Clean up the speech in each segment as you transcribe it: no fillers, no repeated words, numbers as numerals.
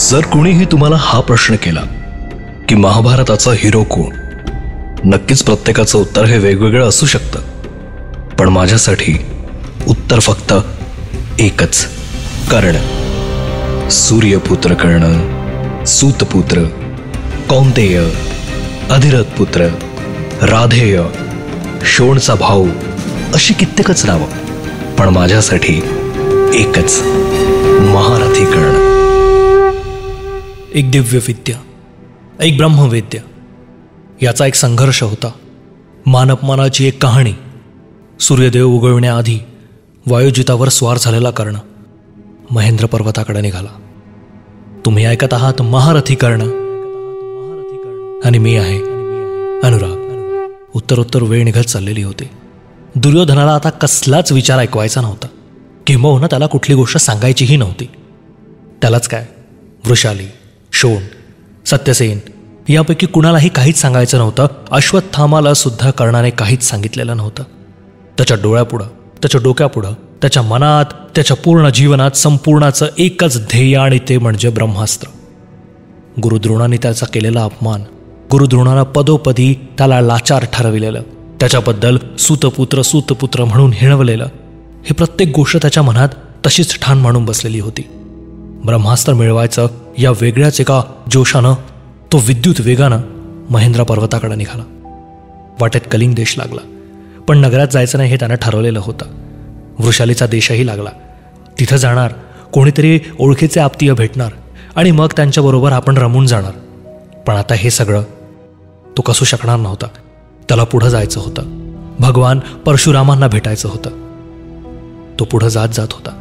जर कोणीही तुम्हाला हा प्रश्न केला की महाभारताचा हिरो कोण, नक्कीच प्रत्येकाचं उत्तर हे वेगवेगळं असू शकतं, पण माझ्यासाठी उत्तर फक्त एकच, कर्ण. सूर्यपुत्र कर्ण, सूतपुत्र, कौंतेय, अधिरथ पुत्र, राधेय, शोणचा भाऊ, अशी कित्येकच नावं, पण माझ्यासाठी एकच, महारथी कर्ण. एक दिव्य विद्या, एक ब्रह्मवेद्य, याचा एक संघर्ष होता. मानअपमानाची एक कहाणी. सूर्यदेव उगवण्याआधी वायुजितावर स्वार झालेला कर्ण महेंद्र पर्वताकडे निघाला. तुम्ही ऐकत आहात महारथी कर्ण आणि मी आहे अनुराग. उत्तरोत्तर वेळ निघत चाललेली होती. दुर्योधनाला आता कसलाच विचार ऐकवायचा नव्हता, किंबहुना त्याला कुठली गोष्ट सांगायचीही नव्हती. त्यालाच काय, वृषाली, शोण, सत्यसेन यापैकी कुणालाही काहीच सांगायचं नव्हतं. अश्वत्थामाला सुद्धा कर्णाने काहीच सांगितलेलं नव्हतं. त्याच्या डोळ्यापुढं, त्याच्या डोक्यापुढं, त्याच्या मनात, त्याच्या पूर्ण जीवनात संपूर्णाचं एकच ध्येय, आणि ते म्हणजे ब्रह्मास्त्र. गुरुद्रोणाने त्याचा केलेला अपमान, गुरुद्रोणाला पदोपदी त्याला लाचार ठरविलेलं, त्याच्याबद्दल सूतपुत्र सूतपुत्र म्हणून हिणवलेलं, हे प्रत्येक गोष्ट त्याच्या मनात तशीच ठाण मांडून बसलेली होती. ब्रह्मास्त्र मिळवायचं या वेगळ्याच एका जोशानं तो विद्युत वेगानं महेंद्र पर्वताकडे निघाला. वाटेत कलिंग देश लागला, पण नगरात जायचं नाही हे त्यानं ठरवलेलं होतं. वृषालीचा देशही लागला. तिथं जाणार, कोणीतरी ओळखीचे आप्तीय भेटणार आणि मग त्यांच्याबरोबर आपण रमून जाणार. पण आता हे सगळं तो कसू शकणार नव्हता. त्याला पुढं जायचं होतं. भगवान परशुरामांना भेटायचं होतं. तो पुढं जात जात होता.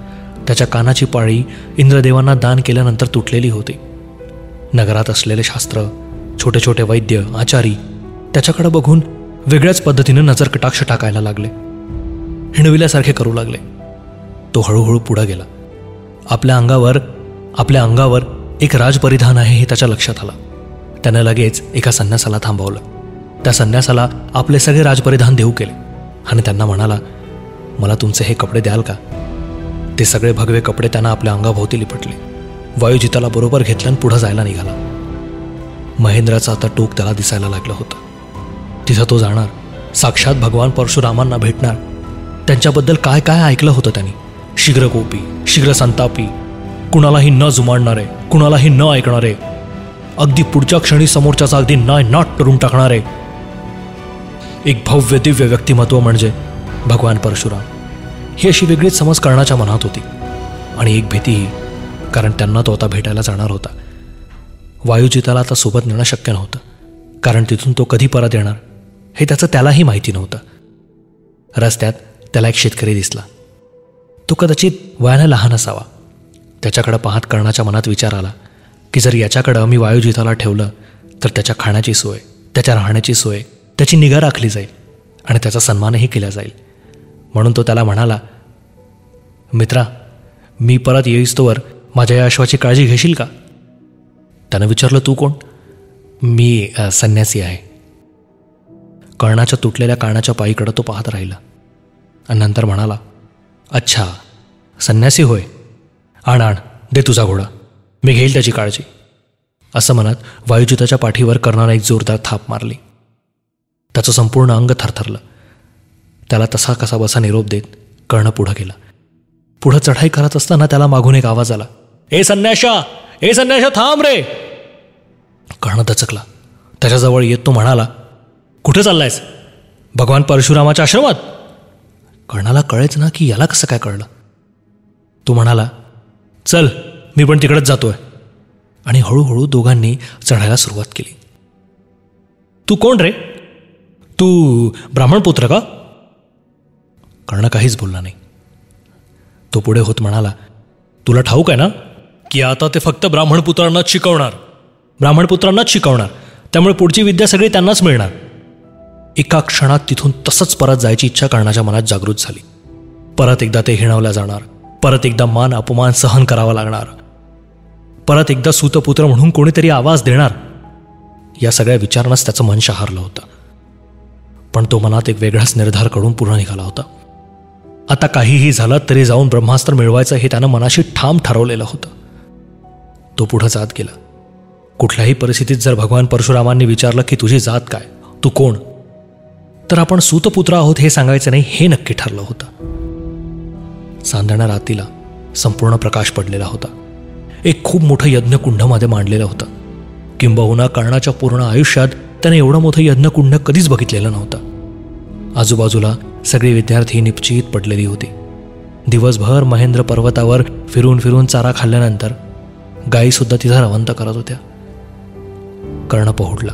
त्याच्या कानाची पाळी इंद्रदेवांना दान केल्यानंतर तुटलेली होती. नगरात असलेले शास्त्र, छोटे छोटे वैद्य, आचारी त्याच्याकडे बघून वेगळ्याच पद्धतीने नजर कटाक्ष टाकायला लागले, हिणविल्यासारखे करू लागले. तो हळूहळू पुढे गेला. आपल्या अंगावर एक राजपरिधान आहे हे त्याच्या लक्षात आलं. त्यानं लगेच एका संन्यासाला थांबवलं. त्या संन्यासाला आपले सगळे राजपरिधान देऊ केले आणि त्यांना म्हणाला, मला तुमचे हे कपडे द्याल का? ते सगळे भगवे कपडे त्यांना आपल्या अंगाभोवती लिपटले. वायुजिताला बरोबर घेतलं आणि पुढं जायला निघाला. महेंद्राचं आता टोक त्याला दिसायला लागलं होतं. तिथं तो जाणार, साक्षात भगवान परशुरामांना भेटणार. त्यांच्याबद्दल काय काय ऐकलं होतं त्यांनी. शीघ्रकोपी, शीघ्र संतापी, कुणालाही न जुमाडणारे, कुणालाही न ऐकणारे, अगदी पुढच्या क्षणी समोरच्याचा अगदी नाट करून टाकणारे. एक भव्य दिव्य व्यक्तिमत्व म्हणजे भगवान परशुराम. ही अशी वेगळीच समज कर्णाच्या मनात होती. आणि एक भीतीही, कारण त्यांना तो आता भेटायला जाणार होता. वायुजिताला आता सोबत नेणं शक्य नव्हतं, कारण तिथून तो कधी परत येणार हे त्यालाही माहिती नव्हतं. रस्त्यात त्याला एक शेतकरी दिसला. तो कदाचित वयाने लहान असावा. त्याच्याकडे पाहत कर्णाच्या मनात विचार आला की जर याच्याकडं मी वायुजिताला ठेवलं तर त्याच्या खाण्याची सोय, त्याच्या राहण्याची सोय, त्याची निगा राखली जाईल आणि त्याचा सन्मानही केला जाईल. म्हणून तो त्याला म्हणाला, मित्रा, मी परत येईस्तोवर माझ्या या अश्वाची काळजी घेशील का? त्यानं विचारलं, तू कोण? मी संन्यासी आहे. कर्णाच्या तुटलेल्या कानाच्या पायीकडं तो पाहत राहिला आणि नंतर म्हणाला, अच्छा, संन्यासी होय. आण दे तुझा घोडा, मी घेईल त्याची काळजी. असं म्हणत वायुजिताच्या पाठीवर कर्णाने एक जोरदार थाप मारली. त्याचं संपूर्ण अंग थरथरलं. त्याला तसा कसा बसा निरोप देत कर्ण पुढं गेला. पुढं चढाई करत असताना त्याला मागून एक आवाज आला, ए संन्याशा थांब रे. कर्ण दचकला. त्याच्याजवळ येत तो म्हणाला, कुठे चाललायस? भगवान परशुरामाच्या आश्रमात. कर्णाला कळेच ना की याला कसं काय कळलं. तो म्हणाला, चल, मी पण तिकडेच जातोय. आणि हळूहळू दोघांनी चढायला सुरुवात केली. तू कोण रे? तू ब्राह्मणपुत्र का? कर्ण काहीच बोलला नाही. तो पुढे होत म्हणाला, तुला ठाऊक आहे ना की आता ते फक्त ब्राह्मणपुत्रांनाच शिकवणार, त्यामुळे पुढची विद्या सगळी त्यांनाच मिळणार. एका क्षणात तिथून तसंच परत जायची इच्छा कर्णाच्या मनात जागृत झाली. परत एकदा ते हिणवल्या जाणार, परत एकदा मान अपमान सहन करावा लागणार, परत एकदा सूतपुत्र म्हणून कोणीतरी आवाज देणार. या सगळ्या विचारानंच त्याचं मन शहारलं होतं. पण तो मनात एक वेगळाच निर्धार करून पुढे निघाला होता. आता काहीही झालं तरी जाऊन ब्रह्मास्त्र मिळवायचं हे त्यानं मनाशी ठाम ठरवलेलं होतं. तो पुढं जात गेला. कुठल्याही परिस्थितीत जर भगवान परशुरामांनी विचारलं की तुझी जात काय, तू कोण, तर आपण सूतपुत्र आहोत हे सांगायचं नाही, हे नक्की ठरलं होतं. चांदण्या रातीला संपूर्ण प्रकाश पडलेला होता. एक खूप मोठं यज्ञकुंड मध्ये मांडलेलं होतं. किंबहुना कर्णाच्या पूर्ण आयुष्यात त्याने एवढं मोठं यज्ञकुंड कधीच बघितलेलं नव्हतं. आजूबाजूला सगळी विद्यार्थी निपचित पडलेली होती. दिवसभर महेंद्र पर्वतावर फिरून फिरून चारा खाल्ल्यानंतर गायी सुद्धा तिथं रवंत करत होत्या. कर्ण पहुडला.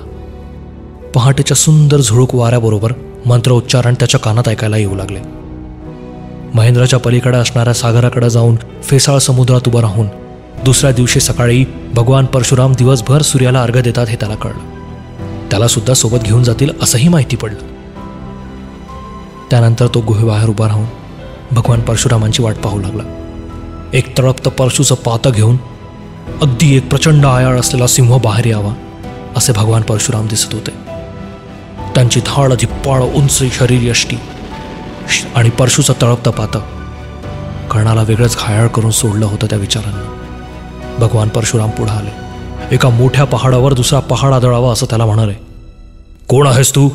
पहाटेच्या सुंदर झुळूक वाऱ्याबरोबर मंत्रोच्चारण त्याच्या कानात ऐकायला येऊ लागले. महेंद्राच्या पलीकडे असणाऱ्या सागराकडे जाऊन फेसाळ समुद्रात उभं राहून दुसऱ्या दिवशी सकाळी भगवान परशुराम दिवसभर सूर्याला अर्घ्य देतात हे त्याला कळलं. त्याला सुद्धा सोबत घेऊन जातील असंही माहिती पडलं. त्यानंतर तो गुहेबाहेर उभा राहून भगवान परशुरामांची वाट पाहू लागला. एक तळपतं परशुचं पातं घेऊन अगदी एक प्रचंड आयाळ असलेला सिंह बाहेर यावा असे भगवान परशुराम दिसत होते. त्यांची धाड धिप्पाळ उंच शरीर यष्टी आणि परशुचं तळपतं पातं कर्णाला वेगळंच घायाळ करून सोडलं होतं त्या विचारांना. भगवान परशुराम पुढे आले. एका मोठ्या पहाडावर दुसरा पहाड आदळावा असं त्याला म्हणाले. कोण आहेस तू?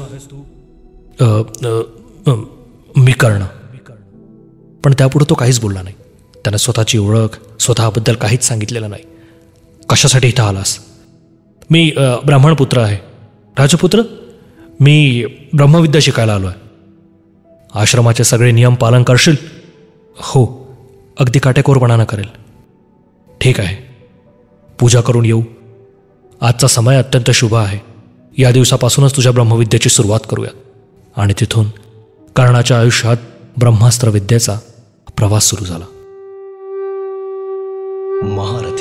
मी कर्ण. पण त्यापुढे तो काहीच बोलला नाही. त्याने स्वतःची ओळख, स्वतःबद्दल काहीच सांगितलेलं नाही. कशासाठी इथं आलास? मी ब्राह्मणपुत्र आहे. राजपुत्र, मी ब्रह्मविद्या शिकायला आलो आहे. आश्रमाचे सगळे नियम पालन करशील? हो, अगदी काटेकोरपणानं करेल. ठीक आहे, पूजा करून येऊ. आजचा समय अत्यंत शुभ आहे. या दिवसापासूनच तुझ्या ब्रह्मविद्येची सुरुवात करूयात. आणि तिथून कर्णाच्या आयुष्यात ब्रह्मास्त्र विद्येचा प्रवास सुरू झाला. महारथी